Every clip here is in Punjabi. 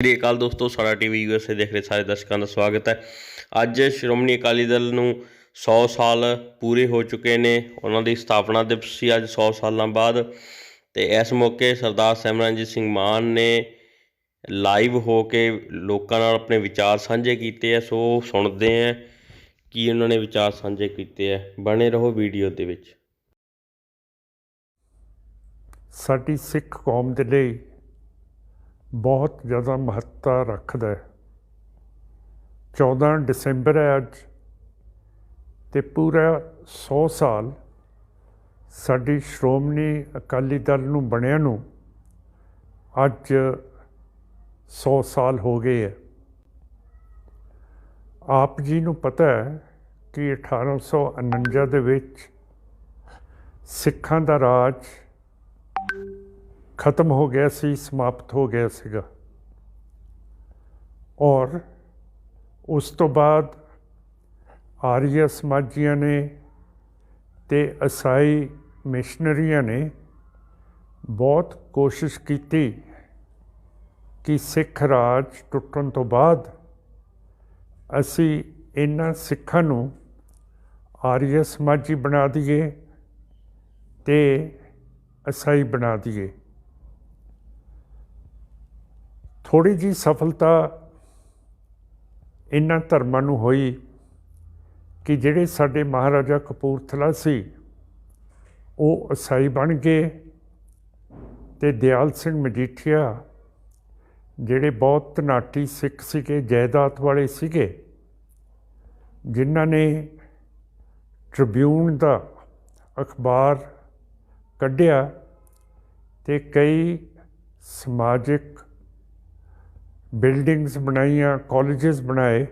ਸ੍ਰੀ ਅਕਾਲ ਦੋਸਤੋ, ਸਾਡਾ ਟੀਵੀ USA ਦੇਖ ਰਹੇ ਸਾਰੇ ਦਰਸ਼ਕਾਂ ਦਾ ਸਵਾਗਤ ਹੈ। ਅੱਜ ਸ਼੍ਰੋਮਣੀ ਅਕਾਲੀ ਦਲ ਨੂੰ 100 ਸਾਲ ਪੂਰੇ ਹੋ ਚੁੱਕੇ ਨੇ। ਉਹਨਾਂ ਦੀ ਸਥਾਪਨਾ ਦਿਵਸ ਸੀ ਅੱਜ 100 ਸਾਲਾਂ ਬਾਅਦ, ਅਤੇ ਇਸ ਮੌਕੇ ਸਰਦਾਰ ਸਿਮਰਨਜੀਤ ਸਿੰਘ ਮਾਨ ਨੇ ਲਾਈਵ ਹੋ ਕੇ ਲੋਕਾਂ ਨਾਲ ਆਪਣੇ ਵਿਚਾਰ ਸਾਂਝੇ ਕੀਤੇ ਹੈ। ਸੋ ਸੁਣਦੇ ਹਾਂ ਕੀ ਉਹਨਾਂ ਨੇ ਵਿਚਾਰ ਸਾਂਝੇ ਕੀਤੇ ਹੈ। ਬਣੇ ਰਹੋ ਵੀਡੀਓ ਦੇ ਵਿੱਚ। ਸਾਡੀ ਸਿੱਖ ਕੌਮ ਦੇ ਲਈ ਬਹੁਤ ਜ਼ਿਆਦਾ ਮਹੱਤਤਾ ਰੱਖਦਾ ਹੈ। 14 ਦਸੰਬਰ ਹੈ ਅੱਜ, ਅਤੇ ਪੂਰਾ 100 ਸਾਲ ਸਾਡੀ ਸ਼੍ਰੋਮਣੀ ਅਕਾਲੀ ਦਲ ਨੂੰ ਬਣਿਆ ਨੂੰ ਅੱਜ 100 ਸਾਲ ਹੋ ਗਏ ਹੈ। ਆਪ ਜੀ ਨੂੰ ਪਤਾ ਹੈ ਕਿ 1849 ਦੇ ਵਿੱਚ ਸਿੱਖਾਂ ਦਾ ਰਾਜ ਖਤਮ ਹੋ ਗਿਆ ਸੀ, ਸਮਾਪਤ ਹੋ ਗਿਆ ਸੀਗਾ, ਔਰ ਉਸ ਤੋਂ ਬਾਅਦ ਆਰੀਆ ਸਮਾਜੀਆਂ ਨੇ ਅਤੇ ਈਸਾਈ ਮਿਸ਼ਨਰੀਆਂ ਨੇ ਬਹੁਤ ਕੋਸ਼ਿਸ਼ ਕੀਤੀ ਕਿ ਸਿੱਖ ਰਾਜ ਟੁੱਟਣ ਤੋਂ ਬਾਅਦ ਅਸੀਂ ਇਹਨਾਂ ਸਿੱਖਾਂ ਨੂੰ ਆਰੀਆ ਸਮਾਜੀ ਬਣਾ ਦਈਏ ਅਤੇ ਈਸਾਈ ਬਣਾ ਦਈਏ। ਥੋੜ੍ਹੀ ਜਿਹੀ ਸਫਲਤਾ ਇਹਨਾਂ ਧਰਮਾਂ ਨੂੰ ਹੋਈ ਕਿ ਜਿਹੜੇ ਸਾਡੇ ਮਹਾਰਾਜਾ ਕਪੂਰਥਲਾ ਸੀ ਉਹ ਈਸਾਈ ਬਣ ਗਏ, ਅਤੇ ਦਿਆਲ ਸਿੰਘ ਮਜੀਠੀਆ ਜਿਹੜੇ ਬਹੁਤ ਧਨਾਟੀ ਸਿੱਖ ਸੀਗੇ, ਜਾਇਦਾਦ ਵਾਲੇ ਸੀਗੇ, ਜਿਨ੍ਹਾਂ ਨੇ ਟ੍ਰਿਬਿਊਨ ਦਾ ਅਖਬਾਰ ਕੱਢਿਆ ਅਤੇ ਕਈ ਸਮਾਜਿਕ ਬਿਲਡਿੰਗਸ ਬਣਾਈਆਂ, ਕਾਲਜਸ ਬਣਾਏ,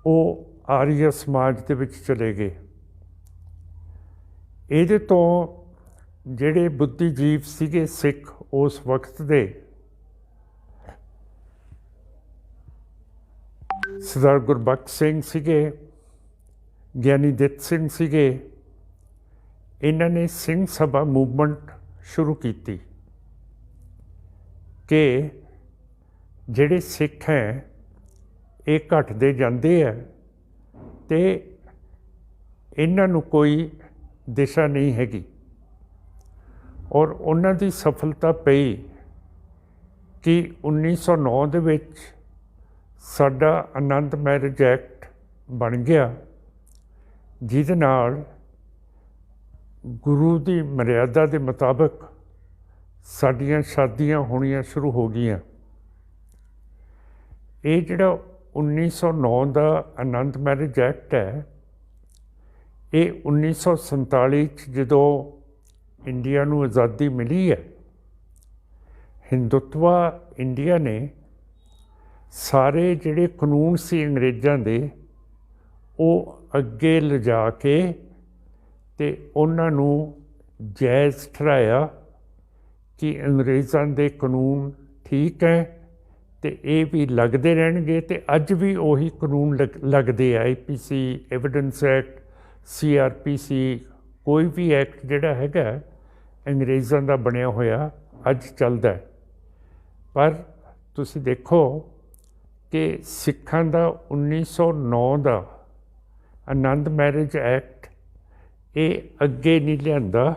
ਉਹ ਆਰੀਆ ਸਮਾਜ ਦੇ ਵਿੱਚ ਚਲੇ ਗਏ। ਇਹਦੇ ਤੋਂ ਜਿਹੜੇ ਬੁੱਧੀਜੀਵ ਸੀਗੇ ਸਿੱਖ ਉਸ ਵਕਤ ਦੇ, ਸਰਦਾਰ ਗੁਰਬਖਸ਼ ਸਿੰਘ ਸੀਗੇ, ਗਿਆਨੀ ਦਿੱਤ ਸਿੰਘ ਸੀਗੇ, ਇਹਨਾਂ ਨੇ ਸਿੰਘ ਸਭਾ ਮੂਵਮੈਂਟ ਸ਼ੁਰੂ ਕੀਤੀ ਕਿ ਜਿਹੜੇ ਸਿੱਖ ਹੈ ਇਹ ਘਟਦੇ ਜਾਂਦੇ ਹੈ ਅਤੇ ਇਹਨਾਂ ਨੂੰ ਕੋਈ ਦਿਸ਼ਾ ਨਹੀਂ ਹੈਗੀ। ਔਰ ਉਹਨਾਂ ਦੀ ਸਫਲਤਾ ਪਈ ਕਿ 1909 ਦੇ ਵਿੱਚ ਸਾਡਾ ਆਨੰਦ ਮੈਰਿਜ ਐਕਟ ਬਣ ਗਿਆ, ਜਿਹਦੇ ਨਾਲ ਗੁਰੂ ਦੀ ਮਰਿਆਦਾ ਦੇ ਮੁਤਾਬਕ ਸਾਡੀਆਂ ਸ਼ਾਦੀਆਂ ਹੋਣੀਆਂ ਸ਼ੁਰੂ ਹੋ ਗਈਆਂ। ਇਹ ਜਿਹੜਾ 1909 ਦਾ ਆਨੰਦ ਮੈਰਿਜ ਐਕਟ ਹੈ, ਇਹ 1947 'ਚ ਜਦੋਂ ਇੰਡੀਆ ਨੂੰ ਆਜ਼ਾਦੀ ਮਿਲੀ ਹੈ, ਹਿੰਦੁਤਵਾ ਇੰਡੀਆ ਨੇ ਸਾਰੇ ਜਿਹੜੇ ਕਾਨੂੰਨ ਸੀ ਅੰਗਰੇਜ਼ਾਂ ਦੇ ਉਹ ਅੱਗੇ ਲਿਜਾ ਕੇ ਅਤੇ ਉਹਨਾਂ ਨੂੰ ਜਾਇਜ਼ ਠਹਿਰਾਇਆ ਕਿ ਅੰਗਰੇਜ਼ਾਂ ਦੇ ਕਾਨੂੰਨ ਠੀਕ ਹੈ ਅਤੇ ਇਹ ਵੀ ਲੱਗਦੇ ਰਹਿਣਗੇ, ਅਤੇ ਅੱਜ ਵੀ ਉਹੀ ਕਾਨੂੰਨ ਲੱਗਦੇ ਆ। IPC, ਐਵੀਡੈਂਸ ਐਕਟ, CRPC, ਕੋਈ ਵੀ ਐਕਟ ਜਿਹੜਾ ਹੈਗਾ ਅੰਗਰੇਜ਼ਾਂ ਦਾ ਬਣਿਆ ਹੋਇਆ ਅੱਜ ਚੱਲਦਾ। ਪਰ ਤੁਸੀਂ ਦੇਖੋ ਕਿ ਸਿੱਖਾਂ ਦਾ 1909 ਦਾ ਆਨੰਦ ਮੈਰਿਜ ਐਕਟ ਇਹ ਅੱਗੇ ਨਹੀਂ ਲਿਆਂਦਾ,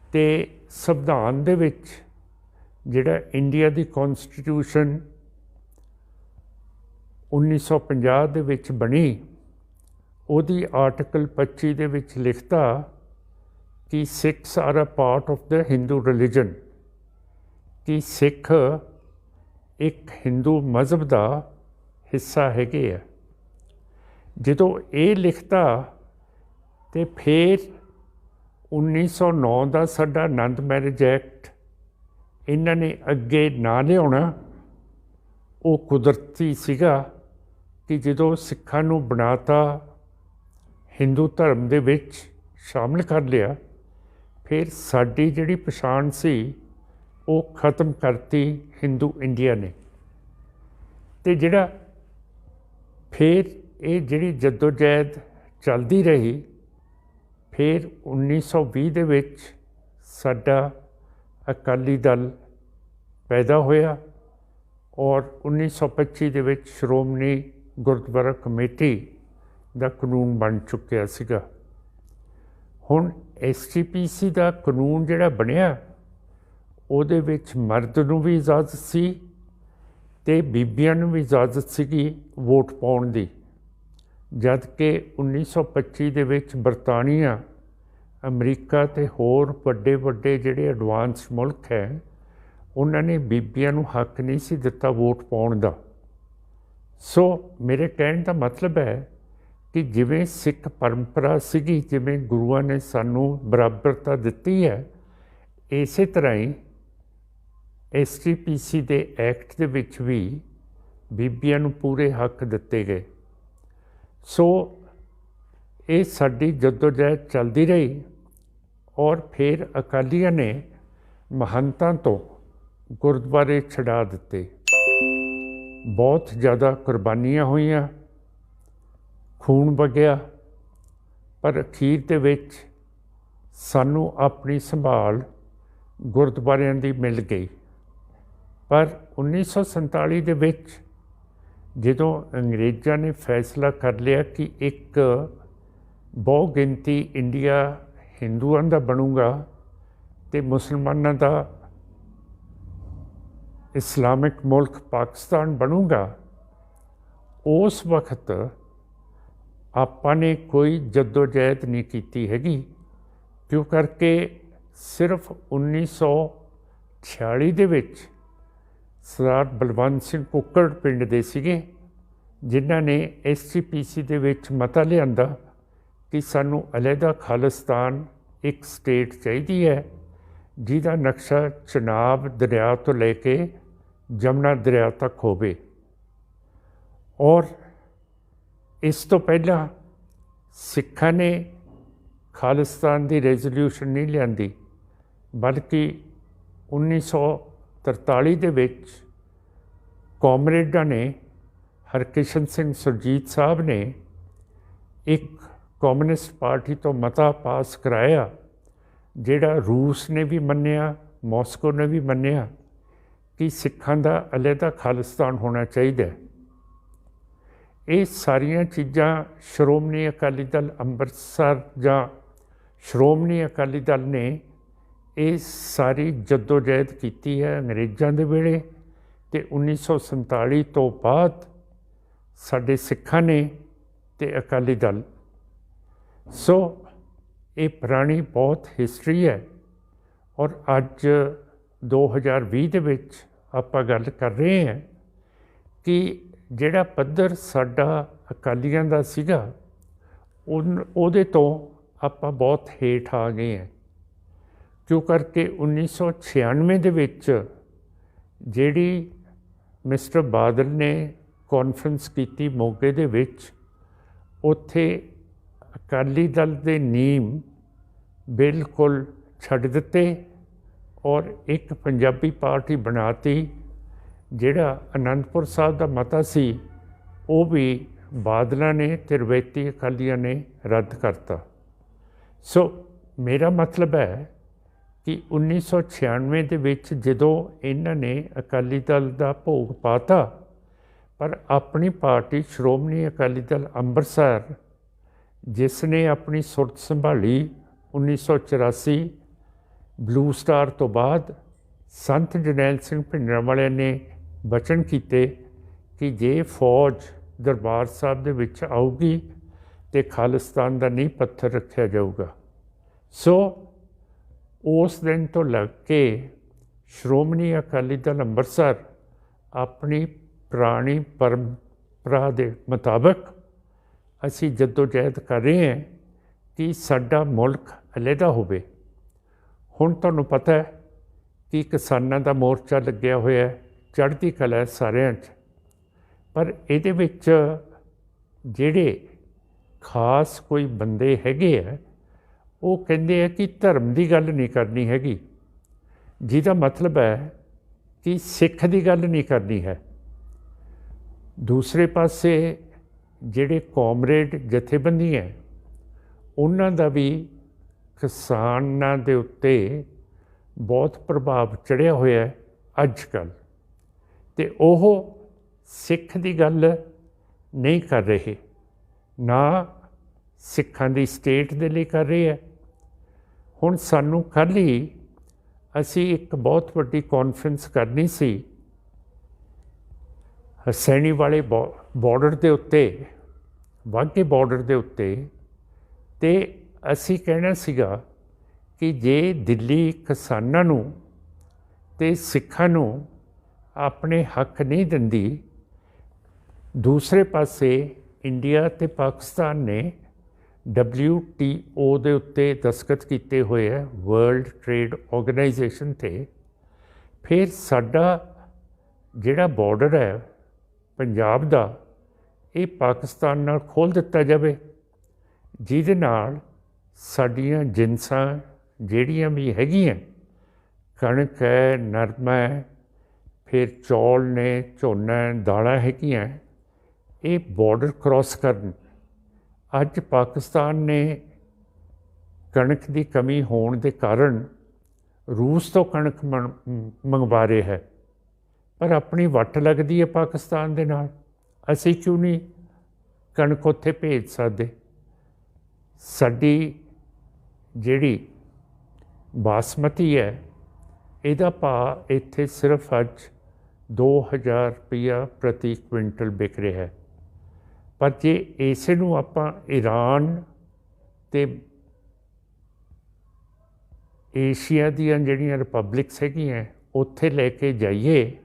ਅਤੇ ਸੰਵਿਧਾਨ ਦੇ ਵਿੱਚ ਜਿਹੜਾ ਇੰਡੀਆ ਦੀ ਕੌਂਸਟੀਟਿਊਸ਼ਨ 1950 ਦੇ ਵਿੱਚ ਬਣੀ, ਉਹਦੀ ਆਰਟੀਕਲ 25 ਦੇ ਵਿੱਚ ਲਿਖਤਾ ਕਿ Sikhs are a part of the Hindu religion, ਕਿ ਸਿੱਖ ਇੱਕ ਹਿੰਦੂ ਮਜ਼ਹਬ ਦਾ ਹਿੱਸਾ ਹੈਗੇ ਆ। ਜਦੋਂ ਇਹ ਲਿਖਤਾ ਅਤੇ ਫਿਰ 1909 ਦਾ ਸਾਡਾ ਆਨੰਦ ਮੈਰਿਜ ਐਕਟ ਇਹਨਾਂ ਨੇ ਅੱਗੇ ਨਾ ਲਿਆਉਣਾ, ਉਹ ਕੁਦਰਤੀ ਸੀਗਾ ਕਿ ਜਦੋਂ ਸਿੱਖਾਂ ਨੂੰ ਬਣਾਤਾ, ਹਿੰਦੂ ਧਰਮ ਦੇ ਵਿੱਚ ਸ਼ਾਮਿਲ ਕਰ ਲਿਆ, ਫਿਰ ਸਾਡੀ ਜਿਹੜੀ ਪਛਾਣ ਸੀ ਉਹ ਖਤਮ ਕਰਤੀ ਹਿੰਦੂ ਇੰਡੀਆ ਨੇ। ਅਤੇ ਜਿਹੜਾ ਫਿਰ ਇਹ ਜਿਹੜੀ ਜੱਦੋ-ਜਹਿਦ ਚੱਲਦੀ ਰਹੀ, ਫਿਰ 1920 ਦੇ ਵਿੱਚ ਸਾਡਾ ਅਕਾਲੀ ਦਲ ਪੈਦਾ ਹੋਇਆ, ਔਰ 1925 ਦੇ ਵਿੱਚ ਸ਼੍ਰੋਮਣੀ ਗੁਰਦੁਆਰਾ ਕਮੇਟੀ ਦਾ ਕਾਨੂੰਨ ਬਣ ਚੁੱਕਿਆ ਸੀਗਾ। ਹੁਣ SGPC ਦਾ ਕਾਨੂੰਨ ਜਿਹੜਾ ਬਣਿਆ ਉਹਦੇ ਵਿੱਚ ਮਰਦ ਨੂੰ ਵੀ ਇਜਾਜ਼ਤ ਸੀ ਅਤੇ ਬੀਬੀਆਂ ਨੂੰ ਵੀ ਇਜਾਜ਼ਤ ਸੀਗੀ ਵੋਟ ਪਾਉਣ ਦੀ, ਜਦ ਕਿ 1925 ਦੇ ਵਿੱਚ ਬਰਤਾਨੀਆ, ਅਮਰੀਕਾ ਅਤੇ ਹੋਰ ਵੱਡੇ ਵੱਡੇ ਜਿਹੜੇ ਐਡਵਾਂਸ ਮੁਲਕ ਹੈ ਉਹਨਾਂ ਨੇ ਬੀਬੀਆਂ ਨੂੰ ਹੱਕ ਨਹੀਂ ਸੀ ਦਿੱਤਾ ਵੋਟ ਪਾਉਣ ਦਾ। ਸੋ ਮੇਰੇ ਕਹਿਣ ਦਾ ਮਤਲਬ ਹੈ ਕਿ ਜਿਵੇਂ ਸਿੱਖ ਪਰੰਪਰਾ ਸੀਗੀ, ਜਿਵੇਂ ਗੁਰੂਆਂ ਨੇ ਸਾਨੂੰ ਬਰਾਬਰਤਾ ਦਿੱਤੀ ਹੈ, ਇਸੇ ਤਰ੍ਹਾਂ ਹੀ SGPC ਦੇ ਐਕਟ ਦੇ ਵਿੱਚ ਵੀ ਬੀਬੀਆਂ ਨੂੰ ਪੂਰੇ ਹੱਕ ਦਿੱਤੇ ਗਏ। ਸੋ ਇਹ ਸਾਡੀ ਜੱਦੋਜਹਿਦ ਚੱਲਦੀ ਰਹੀ ਔਰ ਫਿਰ ਅਕਾਲੀਆਂ ਨੇ ਮਹੰਤਾਂ ਤੋਂ ਗੁਰਦੁਆਰੇ ਛਡਾ ਦਿੱਤੇ। ਬਹੁਤ ਜ਼ਿਆਦਾ ਕੁਰਬਾਨੀਆਂ ਹੋਈਆਂ, ਖੂਨ ਵਗਿਆ, ਪਰ ਅਖੀਰ ਦੇ ਵਿੱਚ ਸਾਨੂੰ ਆਪਣੀ ਸੰਭਾਲ ਗੁਰਦੁਆਰਿਆਂ ਦੀ ਮਿਲ ਗਈ। ਪਰ 1947 ਦੇ ਵਿੱਚ ਜਦੋਂ ਅੰਗਰੇਜ਼ਾਂ ਨੇ ਫੈਸਲਾ ਕਰ ਲਿਆ ਕਿ ਇੱਕ ਬਹੁ ਗਿਣਤੀ ਇੰਡੀਆ ਹਿੰਦੂਆਂ ਦਾ ਬਣੂਗਾ ਅਤੇ ਮੁਸਲਮਾਨਾਂ ਦਾ ਇਸਲਾਮਿਕ ਮੁਲਕ ਪਾਕਿਸਤਾਨ ਬਣੂਗਾ, ਉਸ ਵਕਤ ਆਪਾਂ ਨੇ ਕੋਈ ਜੱਦੋਜਹਿਦ ਨਹੀਂ ਕੀਤੀ ਹੈਗੀ, ਕਿਉਂ ਕਰਕੇ ਸਿਰਫ 1946 ਦੇ ਵਿੱਚ ਸਰਦਾਰ ਬਲਵੰਤ ਸਿੰਘ ਕੁੱਕੜ ਪਿੰਡ ਦੇ ਸੀਗੇ ਜਿਨ੍ਹਾਂ ਨੇ SGPC ਦੇ ਵਿੱਚ ਮਤਾ ਲਿਆਂਦਾ ਕਿ ਸਾਨੂੰ ਅਲੱਗਾ ਖਾਲਿਸਤਾਨ ਇੱਕ ਸਟੇਟ ਚਾਹੀਦੀ ਹੈ ਜਿਹਦਾ ਨਕਸ਼ਾ ਚਨਾਬ ਦਰਿਆ ਤੋਂ ਲੈ ਕੇ ਜਮਨਾ ਦਰਿਆ ਤੱਕ ਹੋਵੇ। ਔਰ ਇਸ ਤੋਂ ਪਹਿਲਾਂ ਸਿੱਖਾਂ ਨੇ ਖਾਲਿਸਤਾਨ ਦੀ ਰੈਜ਼ੋਲਿਊਸ਼ਨ ਨਹੀਂ ਲਿਆਂਦੀ, ਬਲਕਿ 1943 ਦੇ ਵਿੱਚ ਕਾਮਰੇਡਾਂ ਨੇ, ਹਰਕਿਸ਼ਨ ਸਿੰਘ ਸੁਰਜੀਤ ਸਾਹਿਬ ਨੇ ਇੱਕ ਕਮਿਊਨਿਸਟ ਪਾਰਟੀ ਤੋਂ ਮਤਾ ਪਾਸ ਕਰਾਇਆ, ਜਿਹੜਾ ਰੂਸ ਨੇ ਵੀ ਮੰਨਿਆ, ਮਾਸਕੋ ਨੇ ਵੀ ਮੰਨਿਆ ਕਿ ਸਿੱਖਾਂ ਦਾ ਅਲੱਗਾ ਖਾਲਿਸਤਾਨ ਹੋਣਾ ਚਾਹੀਦਾ। ਇਹ ਸਾਰੀਆਂ ਚੀਜ਼ਾਂ ਸ਼੍ਰੋਮਣੀ ਅਕਾਲੀ ਦਲ ਅੰਮ੍ਰਿਤਸਰ ਜਾਂ ਸ਼੍ਰੋਮਣੀ ਅਕਾਲੀ ਦਲ ਨੇ ਇਹ ਸਾਰੀ ਜੱਦੋਜਹਿਦ ਕੀਤੀ ਹੈ ਅੰਗਰੇਜ਼ਾਂ ਦੇ ਵੇਲੇ, ਅਤੇ 1947 ਤੋਂ ਬਾਅਦ ਸਾਡੇ ਸਿੱਖਾਂ ਨੇ ਅਤੇ ਅਕਾਲੀ ਦਲ। ਸੋ ਇਹ ਪੁਰਾਣੀ ਬਹੁਤ ਹਿਸਟਰੀ ਹੈ ਔਰ ਅੱਜ 2020 ਦੇ ਵਿੱਚ ਆਪਾਂ ਗੱਲ ਕਰ ਰਹੇ ਹਾਂ ਕਿ ਜਿਹੜਾ ਪੱਧਰ ਸਾਡਾ ਅਕਾਲੀਆਂ ਦਾ ਸੀਗਾ ਉਹਦੇ ਤੋਂ ਆਪਾਂ ਬਹੁਤ ਹੇਠ ਆ ਗਏ ਹਾਂ, ਕਿਉਂ ਕਰਕੇ 1996 ਦੇ ਵਿੱਚ ਜਿਹੜੀ ਮਿਸਟਰ ਬਾਦਲ ਨੇ ਕਾਨਫਰੰਸ ਕੀਤੀ ਮੋਗੇ ਦੇ ਵਿੱਚ, ਉੱਥੇ ਅਕਾਲੀ ਦਲ ਦੇ ਨੀਮ ਬਿਲਕੁਲ ਛੱਡ ਦਿੱਤੇ ਔਰ ਇੱਕ ਪੰਜਾਬੀ ਪਾਰਟੀ ਬਣਾਤੀ। ਜਿਹੜਾ ਅਨੰਦਪੁਰ ਸਾਹਿਬ ਦਾ ਮਤਾ ਸੀ ਉਹ ਵੀ ਬਾਦਲਾਂ ਨੇ ਤੇ ਰਵਾਇਤੀ ਅਕਾਲੀਆਂ ਨੇ ਰੱਦ ਕਰਤਾ। ਸੋ ਮੇਰਾ ਮਤਲਬ ਹੈ ਕਿ 1996 ਦੇ ਵਿੱਚ ਜਦੋਂ ਇਹਨਾਂ ਨੇ ਅਕਾਲੀ ਦਲ ਦਾ ਭੋਗ ਪਾਤਾ, ਪਰ ਆਪਣੀ ਪਾਰਟੀ ਸ਼੍ਰੋਮਣੀ ਅਕਾਲੀ ਦਲ ਅੰਮ੍ਰਿਤਸਰ, ਜਿਸ ਨੇ ਆਪਣੀ ਸੁਰਤ ਸੰਭਾਲੀ 1984 ਬਲੂ ਸਟਾਰ ਤੋਂ ਬਾਅਦ, ਸੰਤ ਜਰਨੈਲ ਸਿੰਘ ਭਿੰਡਰਾਂਵਾਲੇ ਨੇ ਬਚਨ ਕੀਤੇ ਕਿ ਜੇ ਫੌਜ ਦਰਬਾਰ ਸਾਹਿਬ ਦੇ ਵਿੱਚ ਆਊਗੀ ਤੇ ਖਾਲਿਸਤਾਨ ਦਾ ਨੀਂਹ ਪੱਥਰ ਰੱਖਿਆ ਜਾਊਗਾ। ਸੋ ਉਸ ਦਿਨ ਤੋਂ ਲੱਗ ਕੇ ਸ਼੍ਰੋਮਣੀ ਅਕਾਲੀ ਦਲ ਅੰਮ੍ਰਿਤਸਰ ਆਪਣੀ ਪੁਰਾਣੀ ਪਰੰਪਰਾ ਦੇ ਮੁਤਾਬਕ ਅਸੀਂ ਜੱਦੋਜਹਿਦ ਕਰ ਰਹੇ ਹਾਂ ਕਿ ਸਾਡਾ ਮੁਲਕ ਅਲੱਗਾ ਹੋਵੇ। ਹੁਣ ਤੁਹਾਨੂੰ ਪਤਾ ਹੈ ਕਿ ਕਿਸਾਨਾਂ ਦਾ ਮੋਰਚਾ ਲੱਗਿਆ ਹੋਇਆ, ਚੜ੍ਹਦੀ ਕਲਾ ਹੈ ਸਾਰਿਆਂ 'ਚ, ਪਰ ਇਹਦੇ ਵਿੱਚ ਜਿਹੜੇ ਖਾਸ ਕੋਈ ਬੰਦੇ ਹੈਗੇ ਆ ਉਹ ਕਹਿੰਦੇ ਆ ਕਿ ਧਰਮ ਦੀ ਗੱਲ ਨਹੀਂ ਕਰਨੀ ਹੈਗੀ, ਜਿਹਦਾ ਮਤਲਬ ਹੈ ਕਿ ਸਿੱਖ ਦੀ ਗੱਲ ਨਹੀਂ ਕਰਨੀ ਹੈ। ਦੂਸਰੇ ਪਾਸੇ ਜਿਹੜੇ ਕਾਮਰੇਡ ਜਥੇਬੰਦੀਆਂ ਉਹਨਾਂ ਦਾ ਵੀ ਕਿਸਾਨਾਂ ਦੇ ਉੱਤੇ ਬਹੁਤ ਪ੍ਰਭਾਵ ਚੜ੍ਹਿਆ ਹੋਇਆ ਅੱਜ ਕੱਲ੍ਹ, ਤੇ ਉਹ ਸਿੱਖ ਦੀ ਗੱਲ ਨਹੀਂ ਕਰ ਰਹੇ, ਨਾ ਸਿੱਖਾਂ ਦੀ ਸਟੇਟ ਦੇ ਲਈ ਕਰ ਰਹੇ ਹੈ। ਹੁਣ ਸਾਨੂੰ ਕੱਲ੍ਹ ਹੀ ਅਸੀਂ ਇੱਕ ਬਹੁਤ ਵੱਡੀ ਕਾਨਫਰੰਸ ਕਰਨੀ ਸੀ ਹਸੈਣੀ ਵਾਲੇ ਬਾਰਡਰ ਦੇ ਉੱਤੇ, ਵਾਘੇ ਬਾਰਡਰ ਦੇ ਉੱਤੇ, ਤੇ ਅਸੀਂ ਕਹਿਣਾ ਸੀਗਾ ਕਿ ਜੇ ਦਿੱਲੀ ਕਿਸਾਨਾਂ ਨੂੰ ਤੇ ਸਿੱਖਾਂ ਨੂੰ ਆਪਣੇ ਹੱਕ ਨਹੀਂ ਦਿੰਦੀ, ਦੂਸਰੇ ਪਾਸੇ ਇੰਡੀਆ ਤੇ ਪਾਕਿਸਤਾਨ ਨੇ WTO ਦੇ ਉੱਤੇ ਦਸਤਖਤ ਕੀਤੇ ਹੋਏ ਹੈ, ਵਰਲਡ ਟ੍ਰੇਡ ਆਰਗੇਨਾਈਜੇਸ਼ਨ 'ਤੇ, ਫਿਰ ਸਾਡਾ ਜਿਹੜਾ ਬਾਰਡਰ ਹੈ ਪੰਜਾਬ ਦਾ, ਇਹ ਪਾਕਿਸਤਾਨ ਨਾਲ ਖੋਲ੍ਹ ਦਿੱਤਾ ਜਾਵੇ, ਜਿਹਦੇ ਨਾਲ ਸਾਡੀਆਂ ਜਿਨਸਾਂ ਜਿਹੜੀਆਂ ਵੀ ਹੈਗੀਆਂ, ਕਣਕ ਹੈ, ਨਰਮਾ ਹੈ, ਫਿਰ ਚੌਲ ਨੇ, ਝੋਨਾ, ਦਾਲਾਂ ਹੈਗੀਆਂ, ਇਹ ਬਾਰਡਰ ਕ੍ਰੋਸ ਕਰਨ। ਅੱਜ ਪਾਕਿਸਤਾਨ ਨੇ ਕਣਕ ਦੀ ਕਮੀ ਹੋਣ ਦੇ ਕਾਰਨ ਰੂਸ ਤੋਂ ਕਣਕ ਮੰਗਵਾ ਰਿਹਾ ਹੈ, ਪਰ ਆਪਣੀ ਵੱਟ ਲੱਗਦੀ ਹੈ ਪਾਕਿਸਤਾਨ ਦੇ ਨਾਲ, ਅਸੀਂ ਕਿਉਂ ਨਹੀਂ ਕਣਕ ਉੱਥੇ ਭੇਜ ਸਕਦੇ? ਸਾਡੀ ਜਿਹੜੀ ਬਾਸਮਤੀ ਹੈ, ਇਹਦਾ ਭਾਅ ਇੱਥੇ ਸਿਰਫ ਅੱਜ 2000 ਰੁਪਈਆ ਪ੍ਰਤੀ ਕੁਇੰਟਲ ਵਿਕ ਰਿਹਾ ਹੈ, ਪਰ ਜੇ ਇਸੇ ਨੂੰ ਆਪਾਂ ਈਰਾਨ ਤੇ ਏਸ਼ੀਆ ਦੀਆਂ ਜਿਹੜੀਆਂ ਰਿਪਬਲਿਕਸ ਹੈਗੀਆਂ ਉੱਥੇ ਲੈ ਕੇ ਜਾਈਏ,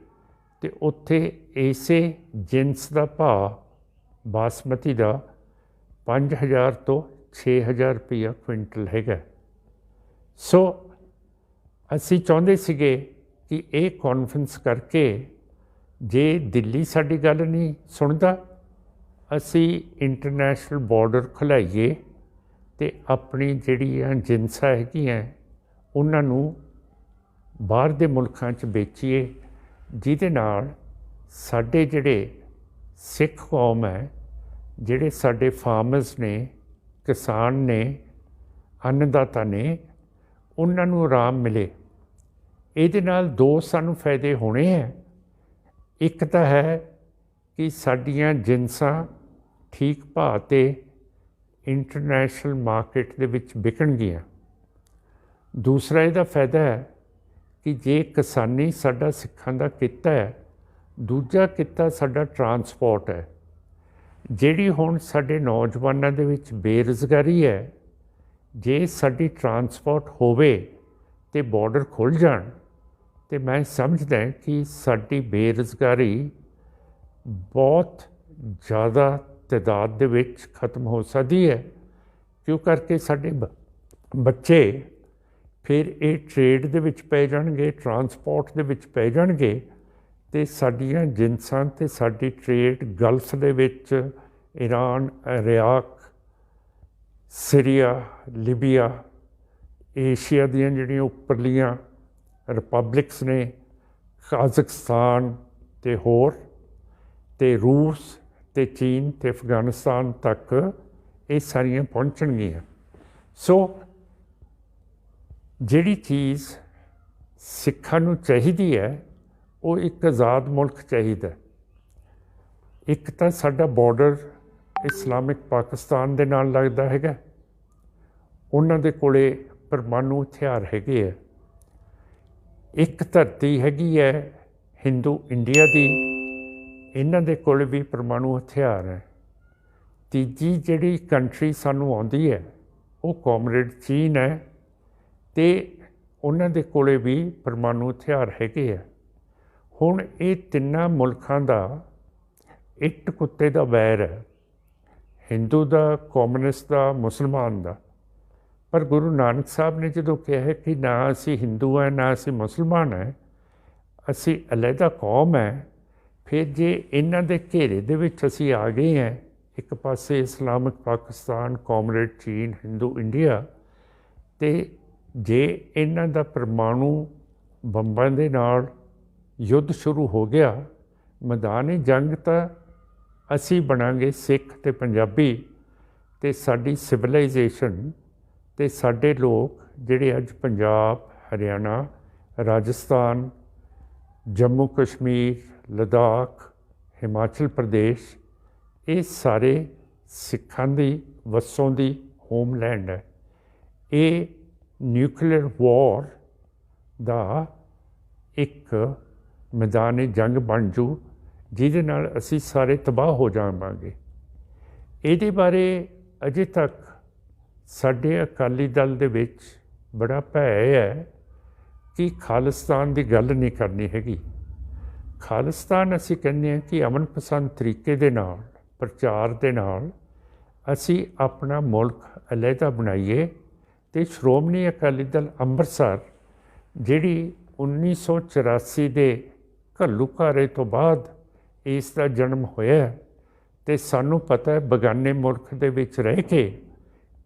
ਤੇ ਉੱਥੇ ਇਸੇ ਜਿਨਸ ਦਾ ਭਾਅ ਬਾਸਮਤੀ ਦਾ 5000 ਤੋਂ 6000 ਰੁਪਈਆ ਕੁਇੰਟਲ ਹੈਗਾ। ਸੋ ਅਸੀਂ ਚਾਹੁੰਦੇ ਸੀਗੇ ਕਿ ਇਹ ਕਾਨਫਰੰਸ ਕਰਕੇ, ਜੇ ਦਿੱਲੀ ਸਾਡੀ ਗੱਲ ਨਹੀਂ ਸੁਣਦਾ, ਅਸੀਂ ਇੰਟਰਨੈਸ਼ਨਲ ਬਾਰਡਰ ਖੁਲਾਈਏ ਅਤੇ ਆਪਣੀ ਜਿਹੜੀਆਂ ਜਿਨਸਾਂ ਹੈਗੀਆਂ ਉਹਨਾਂ ਨੂੰ ਬਾਹਰ ਦੇ ਮੁਲਕਾਂ 'ਚ ਵੇਚੀਏ, ਜਿਹਦੇ ਨਾਲ ਸਾਡੇ ਜਿਹੜੇ ਸਿੱਖ ਕੌਮ ਹੈ, ਜਿਹੜੇ ਸਾਡੇ ਫਾਰਮਰਸ ਨੇ, ਕਿਸਾਨ ਨੇ, ਅੰਨਦਾਤਾ ਨੇ, ਉਹਨਾਂ ਨੂੰ ਆਰਾਮ ਮਿਲੇ। ਇਹਦੇ ਨਾਲ ਦੋ ਸਾਨੂੰ ਫਾਇਦੇ ਹੋਣੇ ਹੈ। ਇੱਕ ਤਾਂ ਹੈ ਕਿ ਸਾਡੀਆਂ ਜਿਨਸਾਂ ਠੀਕ ਭਾਅ 'ਤੇ ਇੰਟਰਨੈਸ਼ਨਲ ਮਾਰਕੀਟ ਦੇ ਵਿੱਚ ਵਿਕਣਗੀਆਂ। ਦੂਸਰਾ ਇਹਦਾ ਫਾਇਦਾ ਹੈ ਕਿ ਜੇ ਕਿਸਾਨੀ ਸਾਡਾ ਸਿੱਖਾਂ ਦਾ ਕਿੱਤਾ ਹੈ, ਦੂਜਾ ਕਿੱਤਾ ਸਾਡਾ ਟਰਾਂਸਪੋਰਟ ਹੈ। ਜਿਹੜੀ ਹੁਣ ਸਾਡੇ ਨੌਜਵਾਨਾਂ ਦੇ ਵਿੱਚ ਬੇਰੁਜ਼ਗਾਰੀ ਹੈ, ਜੇ ਸਾਡੀ ਟਰਾਂਸਪੋਰਟ ਹੋਵੇ ਅਤੇ ਬਾਰਡਰ ਖੁੱਲ੍ਹ ਜਾਣ, ਅਤੇ ਮੈਂ ਸਮਝਦਾ ਕਿ ਸਾਡੀ ਬੇਰੁਜ਼ਗਾਰੀ ਬਹੁਤ ਜ਼ਿਆਦਾ ਤਾਦਾਦ ਦੇ ਵਿੱਚ ਖਤਮ ਹੋ ਸਕਦੀ ਹੈ। ਕਿਉਂ ਕਰਕੇ ਸਾਡੇ ਬੱਚੇ ਫਿਰ ਇਹ ਟ੍ਰੇਡ ਦੇ ਵਿੱਚ ਪੈ ਜਾਣਗੇ, ਟਰਾਂਸਪੋਰਟ ਦੇ ਵਿੱਚ ਪੈ ਜਾਣਗੇ, ਅਤੇ ਸਾਡੀਆਂ ਜਿਨਸਾਂ ਅਤੇ ਸਾਡੀ ਟ੍ਰੇਡ ਗਲਫ ਦੇ ਵਿੱਚ Iran, Iraq, Syria, Libya, Asia ਦੀਆਂ ਜਿਹੜੀਆਂ ਉੱਪਰਲੀਆਂ ਰਿਪਬਲਿਕਸ ਨੇ, ਕਾਜ਼ਖਸਤਾਨ ਅਤੇ ਹੋਰ, ਅਤੇ ਰੂਸ ਅਤੇ ਚੀਨ ਅਤੇ ਅਫਗਾਨਿਸਤਾਨ ਤੱਕ ਇਹ ਸਾਰੀਆਂ ਪਹੁੰਚਣਗੀਆਂ। ਸੋ ਜਿਹੜੀ ਚੀਜ਼ ਸਿੱਖਾਂ ਨੂੰ ਚਾਹੀਦੀ ਹੈ, ਉਹ ਇੱਕ ਆਜ਼ਾਦ ਮੁਲਕ ਚਾਹੀਦਾ। ਇੱਕ ਤਾਂ ਸਾਡਾ ਬਾਰਡਰ ਇਸਲਾਮਿਕ ਪਾਕਿਸਤਾਨ ਦੇ ਨਾਲ ਲੱਗਦਾ ਹੈਗਾ, ਉਹਨਾਂ ਦੇ ਕੋਲੇ ਪਰਮਾਣੂ ਹਥਿਆਰ ਹੈਗੇ ਹੈ। ਇੱਕ ਧਰਤੀ ਹੈਗੀ ਹੈ ਹਿੰਦੂ ਇੰਡੀਆ ਦੀ, ਇਹਨਾਂ ਦੇ ਕੋਲ ਵੀ ਪਰਮਾਣੂ ਹਥਿਆਰ ਹੈ। ਤੀਜੀ ਜਿਹੜੀ ਕੰਟਰੀ ਸਾਨੂੰ ਆਉਂਦੀ ਹੈ, ਉਹ ਕਾਮਰੇਡ ਚੀਨ ਹੈ, ਅਤੇ ਉਹਨਾਂ ਦੇ ਕੋਲ ਵੀ ਪਰਮਾਣੂ ਹਥਿਆਰ ਹੈਗੇ ਆ। ਹੁਣ ਇਹ ਤਿੰਨਾਂ ਮੁਲਕਾਂ ਦਾ ਇੱਟ ਕੁੱਤੇ ਦਾ ਵੈਰ ਹੈ, ਹਿੰਦੂ ਦਾ, ਕਮਿਊਨਿਸਟ ਦਾ, ਮੁਸਲਮਾਨ ਦਾ। ਪਰ ਗੁਰੂ ਨਾਨਕ ਸਾਹਿਬ ਨੇ ਜਦੋਂ ਕਿਹਾ ਕਿ ਨਾ ਅਸੀਂ ਹਿੰਦੂ ਹੈ, ਨਾ ਅਸੀਂ ਮੁਸਲਮਾਨ ਹੈ, ਅਸੀਂ ਅਲੱਗਾ ਕੌਮ ਹੈ, ਫਿਰ ਜੇ ਇਹਨਾਂ ਦੇ ਘੇਰੇ ਦੇ ਵਿੱਚ ਅਸੀਂ ਆ ਗਏ ਹਾਂ, ਇੱਕ ਪਾਸੇ ਇਸਲਾਮਿਕ ਪਾਕਿਸਤਾਨ, ਕਾਮਰੇਡ ਚੀਨ, ਹਿੰਦੂ ਇੰਡੀਆ, ਅਤੇ ਜੇ ਇਹਨਾਂ ਦਾ ਪਰਮਾਣੂ ਬੰਬਾਂ ਦੇ ਨਾਲ ਯੁੱਧ ਸ਼ੁਰੂ ਹੋ ਗਿਆ, ਮੈਦਾਨ ਜੰਗ ਤਾਂ ਅਸੀਂ ਬਣਾਂਗੇ ਸਿੱਖ ਅਤੇ ਪੰਜਾਬੀ, ਅਤੇ ਸਾਡੀ ਸਿਵਲਾਈਜੇਸ਼ਨ ਅਤੇ ਸਾਡੇ ਲੋਕ ਜਿਹੜੇ ਅੱਜ ਪੰਜਾਬ, ਹਰਿਆਣਾ, ਰਾਜਸਥਾਨ, ਜੰਮੂ ਕਸ਼ਮੀਰ, लद्दाख, हिमाचल प्रदेश, ये सारे सिखां दी वसों दी होमलैंड है। ये न्यूक्लियर वॉर दा एक मैदान जंग बन जू जिहदे नाल असीं सारे तबाह हो जावांगे। ਇਹਦੇ ਬਾਰੇ अजे तक ਸਾਡੇ अकाली दल ਦੇ ਵਿੱਚ बड़ा भै है कि खालिस्तान की गल नहीं करनी हैगी। खालिस्तान असी कहने हैं कि अमन पसंद तरीके दे नाल प्रचार दे नाल असी अपना मुल्क अलहदा बनाइए। तो श्रोमणी अकाली दल अंमृतसर जिहड़ी 1984 के घल्लूघारे तो बाद इसका जन्म होया, तो सानू पता है बगाने मुल्क दे विच रह के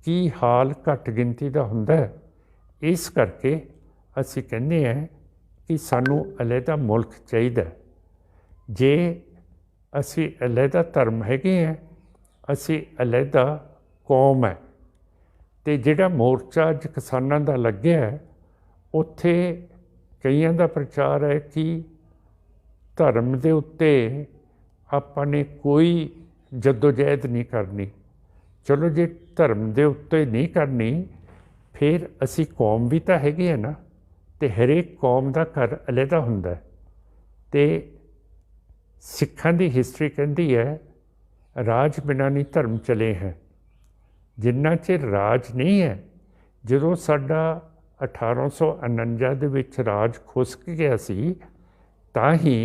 की हाल घट गिनती का हुंदा है। इस करके असी कहने हैं कि सानू अलहदा मुल्क चाहिए। जे असी अलहदा धर्म हैगे हैं, असी अलहदा कौम है। तो जिहड़ा मोर्चा अज किसानां दा लग्या है, उत्थे कईयां दा प्रचार है कि धर्म दे उत्ते आपां ने कोई जद्दोजहद नहीं करनी। चलो जे धर्म दे उत्ते नहीं करनी, फिर असी कौम भी तो हैगे है ना। तो हरेक कौम का घर अलहदा हुंदा है। तो सिखां दी हिस्टरी कहती है राज बिना नहीं धर्म चले हैं। जिन्ना चिर राज नहीं है, जदों साडा 1849 दे विच राज खुसक गया सी, तां ही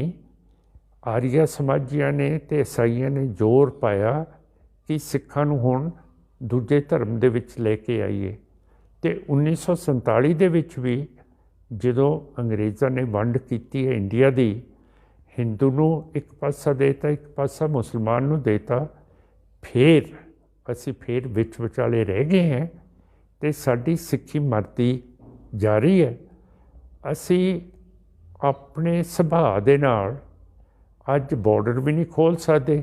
आर्या समाजियां ने ते ईसाइयां ने जोर पाया कि सिखां नूं हुण दूजे धर्म दे विच लेके आईए। तो 1947 दे विच भी जदों अंग्रेज़ां ने वंड कीती है इंडिया दी, हिंदू नूं एक पासा देता, एक पासा मुसलमान नूं देता, फिर असी फिर विच विचाले रह गए हैं। तो साडी सिक्खी मरदी जा रही है। असी अपने सुभाਅ दे नाल अज बॉर्डर भी नहीं खोल सकते।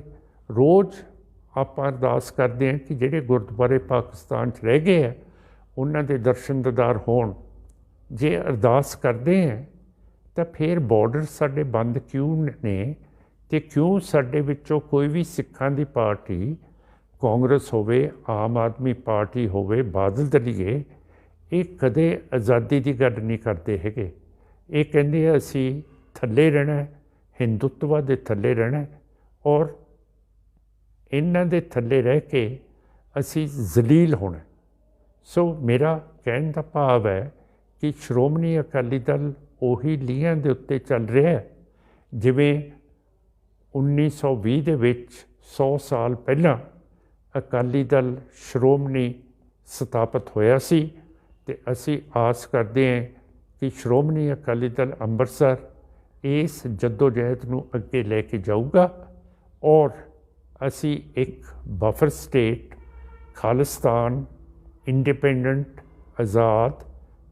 रोज़ आप अरदास करते हैं कि जिहड़े गुरुद्वारे पाकिस्तान च रह गए हैं उन्हां दे दर्शन दीदार होण। जे अरदास करते हैं तो फिर बॉर्डर साडे बंद क्यों ने, ते क्यों साडे विचों कोई भी सिखां दी पार्टी, कांग्रेस होवे, आम आदमी पार्टी होवे, बादल दलीए, ये कदे आज़ादी की गल नहीं करते हैगे। ये कहंदे असी थल्ले रहना, हिंदुत्व दे थल्ले रहना, और इन्हां दे थल्ले रह के असी जलील होना। सो मेरा कहने का भाव है कि श्रोमणी अकाली दल उही लीहां दे उत्ते चल रहा है जिवें 1920 दे विच 100 साल पहलां अकाली दल श्रोमणी स्थापित होया सी। ते असी आस करते हैं कि श्रोमणी अकाली दल अंमृतसर इस जद्दोजहद नूं अगे लैके जाऊगा, और असी एक बफर स्टेट खालिस्तान इंडिपेंडेंट आज़ाद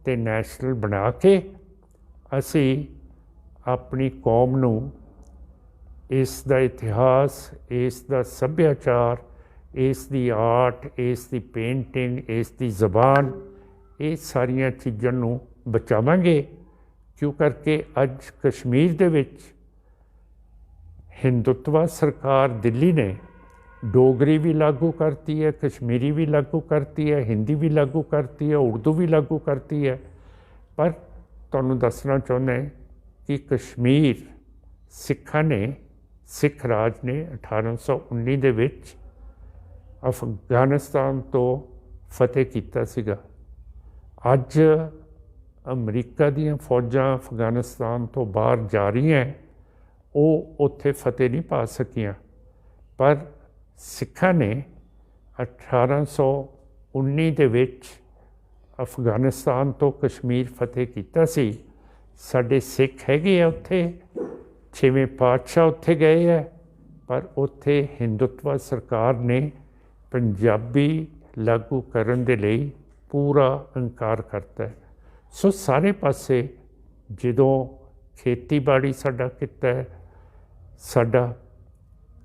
ते नैशनल बना के असी अपनी कौम नूं इस दा इतिहास, इस दा सभ्याचार, इस दी आर्ट, इस दी पेंटिंग, इस दी जबान, ये सारियां चीज़ां नूं बचावांगे। क्यों करके अज कश्मीर दे विच हिंदुत्व सरकार दिल्ली ने डोगरी भी लागू करती है, कश्मीरी भी लागू करती है, हिंदी भी लागू करती है, उर्दू भी लागू करती है। पर तुहानूं दसना चाहुंदा कि कश्मीर सिखां ने, सिख राज ने 1819 दे विच अफगानिस्तान तो फतेह कीता सीगा। अज अमरीका दीयां फौजां अफगानिस्तान तो बाहर जा रही हैं, वो उत्थे फतेह नहीं पा सकियां। पर सिखां ने 1819 दे विच अफगानिस्तान तो कश्मीर फतेह कीता सी। साडे सिख हैगे आ उत्थे, 6वें पातशाह उत्थे गए है, पर उत्थे हिंदुत्व सरकार ने पंजाबी लागू करन दे लई पूरा इनकार करता है। सो सारे पासे जदों खेतीबाड़ी साडा किता है, साडा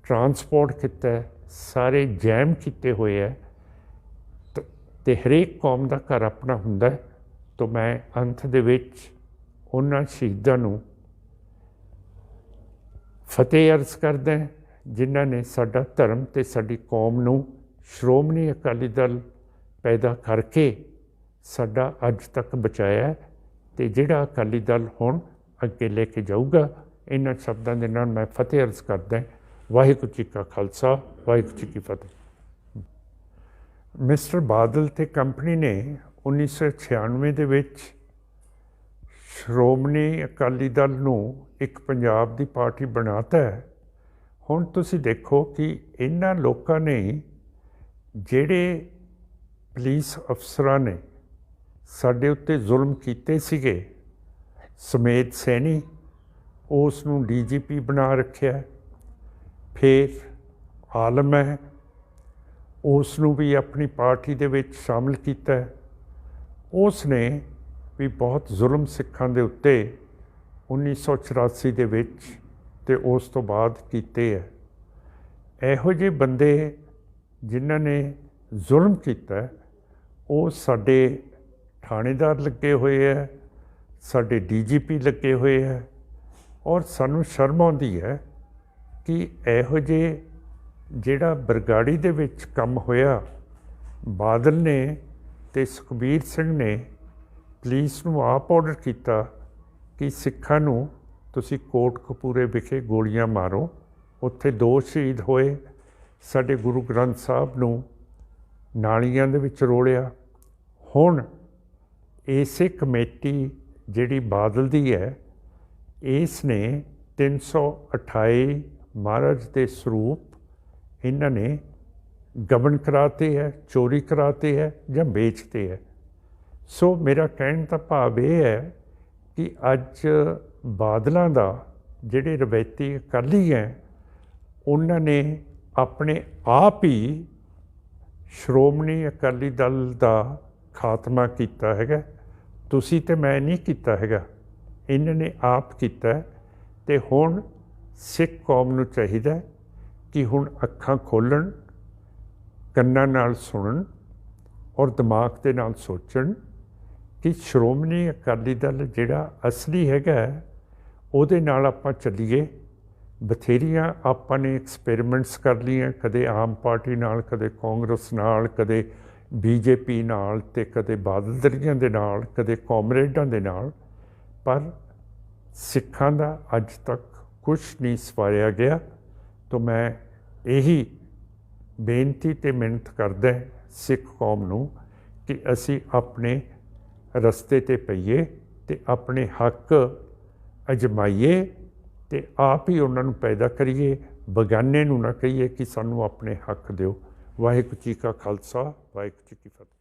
ट्रांसपोर्ट किता है, सारे जैम किते हुए है, तो हरेक कौम का घर अपना हुंदा है। तो मैं अंत दे विच उन्हां शहीदां नूं ਫਤਿਹ ਅਰਜ਼ ਕਰਦਾ ਜਿਨ੍ਹਾਂ ਨੇ ਸਾਡਾ ਧਰਮ ਤੇ ਸਾਡੀ ਕੌਮ ਨੂੰ ਸ਼੍ਰੋਮਣੀ ਅਕਾਲੀ ਦਲ ਪੈਦਾ ਕਰਕੇ ਸਾਡਾ ਅੱਜ ਤੱਕ ਬਚਾਇਆ ਤੇ ਜਿਹੜਾ ਅਕਾਲੀ ਦਲ ਹੁਣ ਅੱਗੇ ਲੈ ਕੇ ਜਾਊਗਾ। ਇਹਨਾਂ ਸ਼ਬਦਾਂ ਦੇ ਨਾਲ ਮੈਂ ਫਤਿਹ ਅਰਜ਼ ਕਰਦਾ। ਵਾਹਿਗੁਰੂ ਜੀ ਕਾ ਖਾਲਸਾ, ਵਾਹਿਗੁਰੂ ਜੀ ਕੀ ਫਤਿਹ। ਮਿਸਟਰ ਬਾਦਲ ਤੇ ਕੰਪਨੀ ਨੇ 1996 ਦੇ ਵਿੱਚ ਸ਼੍ਰੋਮਣੀ ਅਕਾਲੀ ਦਲ ਨੂੰ ਇੱਕ ਪੰਜਾਬ ਦੀ ਪਾਰਟੀ ਬਣਾਤਾ ਹੈ। ਹੁਣ ਤੁਸੀਂ ਦੇਖੋ ਕਿ ਇਹਨਾਂ ਲੋਕਾਂ ਨੇ ਜਿਹੜੇ ਪੁਲਿਸ ਅਫਸਰਾਂ ਨੇ ਸਾਡੇ ਉੱਤੇ ਜ਼ੁਲਮ ਕੀਤੇ ਸੀਗੇ, ਸਮੇਤ ਸੈਣੀ ਉਸ ਨੂੰ DGP ਬਣਾ ਰੱਖਿਆ। ਫਿਰ ਆਲਮ ਹੈ ਉਸ ਨੂੰ ਵੀ ਆਪਣੀ ਪਾਰਟੀ ਦੇ ਵਿੱਚ ਸ਼ਾਮਲ ਕੀਤਾ। ਉਸ ਨੇ ਵੀ ਬਹੁਤ ਜ਼ੁਲਮ ਸਿੱਖਾਂ ਦੇ ਉੱਤੇ 1984 ਦੇ ਵਿੱਚ ਤੇ ਉਸ ਤੋਂ ਬਾਅਦ ਕੀਤੇ ਹੈ। ਇਹੋ ਜਿਹੇ ਬੰਦੇ ਜਿਨ੍ਹਾਂ ਨੇ ਜ਼ੁਲਮ ਕੀਤਾ ਉਹ ਸਾਡੇ ਥਾਣੇਦਾਰ ਲੱਗੇ ਹੋਏ ਹੈ, ਸਾਡੇ DGP ਲੱਗੇ ਹੋਏ ਹੈ। ਔਰ ਸਾਨੂੰ ਸ਼ਰਮ ਆਉਂਦੀ ਹੈ ਕਿ ਇਹੋ ਜਿਹੇ ਜਿਹੜਾ ਬਰਗਾੜੀ ਦੇ ਵਿੱਚ ਕੰਮ ਹੋਇਆ, ਬਾਦਲ ਨੇ ਤੇ ਸੁਖਬੀਰ ਸਿੰਘ ਨੇ ਪੁਲਿਸ ਨੂੰ ਆਪ ਆਰਡਰ ਕੀਤਾ ਕਿ ਸਿੱਖਾਂ ਨੂੰ ਤੁਸੀਂ ਕੋਟਕਪੂਰੇ ਵਿਖੇ ਗੋਲੀਆਂ ਮਾਰੋ। ਉੱਥੇ 2 ਸ਼ਹੀਦ ਹੋਏ। ਸਾਡੇ ਗੁਰੂ ਗ੍ਰੰਥ ਸਾਹਿਬ ਨੂੰ ਨਾਲੀਆਂ ਦੇ ਵਿੱਚ ਰੋੜਿਆ। ਹੁਣ ਇਸੇ ਕਮੇਟੀ ਜਿਹੜੀ ਬਾਦਲ ਦੀ ਹੈ, ਇਸ ਨੇ 328 ਮਹਾਰਾਜ ਦੇ ਸਰੂਪ ਇਹਨਾਂ ਨੇ ਗਬਨ ਕਰਾਤੇ ਹੈ, ਚੋਰੀ ਕਰਾਤੇ ਹੈ ਜਾਂ ਵੇਚਤੇ ਹੈ। ਸੋ ਮੇਰਾ ਕਹਿਣ ਦਾ ਭਾਵ ਇਹ ਹੈ ਕਿ ਅੱਜ ਬਾਦਲਾਂ ਦਾ ਜਿਹੜੇ ਰਵਾਇਤੀ ਅਕਾਲੀ ਹੈ ਉਹਨਾਂ ਨੇ ਆਪਣੇ ਆਪ ਹੀ ਸ਼੍ਰੋਮਣੀ ਅਕਾਲੀ ਦਲ ਦਾ ਖਾਤਮਾ ਕੀਤਾ ਹੈਗਾ। ਤੁਸੀਂ ਤੇ ਮੈਂ ਨਹੀਂ ਕੀਤਾ ਹੈਗਾ, ਇਹਨਾਂ ਨੇ ਆਪ ਕੀਤਾ। ਤੇ ਹੁਣ ਸਿੱਖ ਕੌਮ ਨੂੰ ਚਾਹੀਦਾ ਕਿ ਹੁਣ ਅੱਖਾਂ ਖੋਲ੍ਹਣ, ਕੰਨਾਂ ਨਾਲ ਸੁਣਨ ਔਰ ਦਿਮਾਗ ਦੇ ਨਾਲ ਸੋਚਣ ਕਿ ਸ਼੍ਰੋਮਣੀ ਅਕਾਲੀ ਦਲ ਜਿਹੜਾ ਅਸਲੀ ਹੈਗਾ ਉਹਦੇ ਨਾਲ ਆਪਾਂ ਚੱਲੀਏ। ਬਥੇਰੀਆਂ ਆਪਾਂ ਨੇ ਐਕਸਪੈਰੀਮੈਂਟਸ ਕਰ ਲਈਆਂ, ਕਦੇ ਆਮ ਪਾਰਟੀ ਨਾਲ, ਕਦੇ ਕਾਂਗਰਸ ਨਾਲ, ਕਦੇ BJP ਨਾਲ ਤੇ ਕਦੇ ਬਾਦਲ ਦਲੀਆਂ ਦੇ ਨਾਲ, ਕਦੇ ਕਾਮਰੇਡਾਂ ਦੇ ਨਾਲ, ਪਰ ਸਿੱਖਾਂ ਦਾ ਅੱਜ ਤੱਕ ਕੁਛ ਨਹੀਂ ਸਵਾਰਿਆ ਗਿਆ। ਤਾਂ ਮੈਂ ਇਹੀ ਬੇਨਤੀ ਤੇ ਮਿਹਨਤ ਕਰਦਾ ਸਿੱਖ ਕੌਮ ਨੂੰ ਕਿ ਅਸੀਂ ਆਪਣੇ ਰਸਤੇ ਤੇ ਪਈਏ ਤੇ ਆਪਣੇ ਹੱਕ ਅਜਮਾਈਏ ਤੇ ਆਪ ਹੀ ਉਹਨਾਂ ਨੂੰ ਪੈਦਾ ਕਰੀਏ। ਬਗਾਨੇ ਨੂੰ ਨਾ ਕਹੀਏ ਕਿ ਸਾਨੂੰ ਆਪਣੇ ਹੱਕ ਦਿਓ। ਵਾਹਿਗੁਰੂ ਜੀ ਕਾ ਖਾਲਸਾ, ਵਾਹਿਗੁਰੂ ਜੀ ਕੀ ਫਤਿਹ।